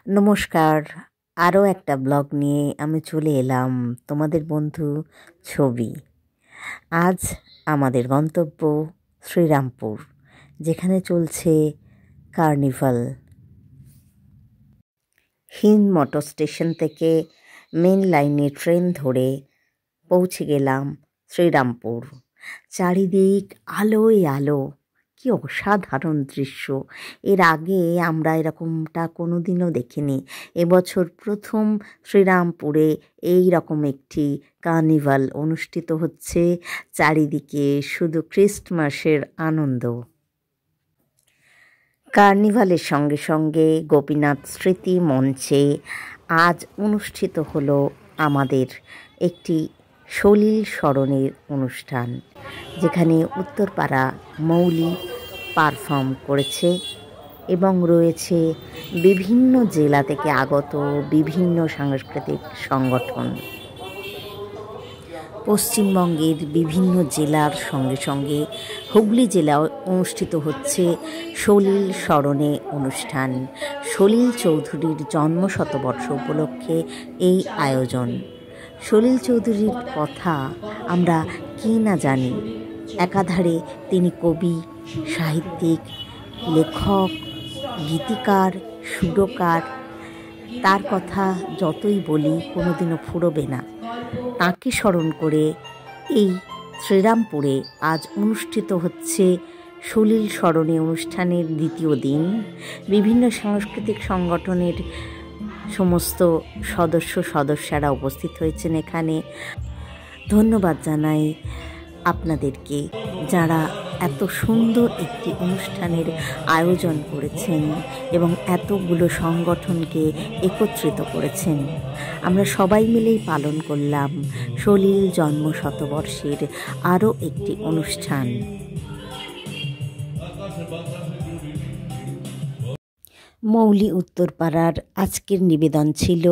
নমস্কার, আরও একটা ব্লগ নিয়ে আমি চলে এলাম, তোমাদের বন্ধু ছবি। আজ আমাদের গন্তব্য শ্রীরামপুর, যেখানে চলছে কার্নিভাল। হিন্দ মোটর স্টেশন থেকে মেন লাইনে ট্রেন ধরে পৌঁছে গেলাম শ্রীরামপুর। চারিদিক আলোয় আলো, কি অসাধারণ দৃশ্য! এর আগে আমরা এরকমটা কোনো দিনও দেখিনি। এবছর প্রথম শ্রীরামপুরে এই রকম একটি কার্নিভাল অনুষ্ঠিত হচ্ছে। চারিদিকে শুধু ক্রিসমাসের আনন্দ। কার্নিভালের সঙ্গে সঙ্গে গোপীনাথ স্মৃতি মঞ্চে আজ অনুষ্ঠিত হলো আমাদের একটি সলিল স্মরণের অনুষ্ঠান, যেখানে উত্তরপাড়া মৌলি পারফর্ম করেছে এবং রয়েছে বিভিন্ন জেলা থেকে আগত বিভিন্ন সাংস্কৃতিক সংগঠন। পশ্চিমবঙ্গের বিভিন্ন জেলার সঙ্গে সঙ্গে হুগলি জেলাও অনুষ্ঠিত হচ্ছে সলিল স্মরণে অনুষ্ঠান। সলিল চৌধুরীর জন্মশতবর্ষ উপলক্ষে এই আয়োজন। সলিল চৌধুরীর কথা আমরা কি না জানি। একাধারে তিনি কবি, সাহিত্যিক, লেখক, গীতিকার, সুরকার। তার কথা যতই বলি কোনোদিনও ফুরোবে না। তাঁকে স্মরণ করে এই শ্রীরামপুরে আজ অনুষ্ঠিত হচ্ছে সলিল স্মরণে অনুষ্ঠানের দ্বিতীয় দিন। বিভিন্ন সাংস্কৃতিক সংগঠনের সমস্ত সদস্যরা উপস্থিত হয়েছেন এখানে। ধন্যবাদ জানাই আপনাদেরকে, যারা এত সুন্দর একটি অনুষ্ঠানের আয়োজন করেছেন এবং এতগুলো সংগঠনকে একত্রিত করেছেন। আমরা সবাই মিলেই পালন করলাম সলিল জন্মশতবর্ষের আরও একটি অনুষ্ঠান। মৌলি উত্তরপাড়ার আজকের নিবেদন ছিল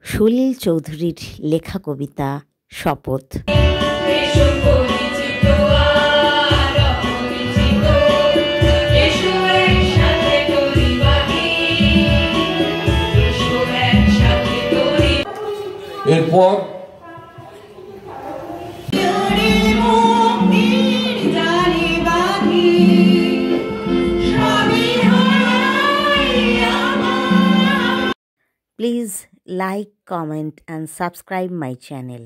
সলিল চৌধুরীর লেখা কবিতা শপথ। এরপর Please like, comment and subscribe my channel.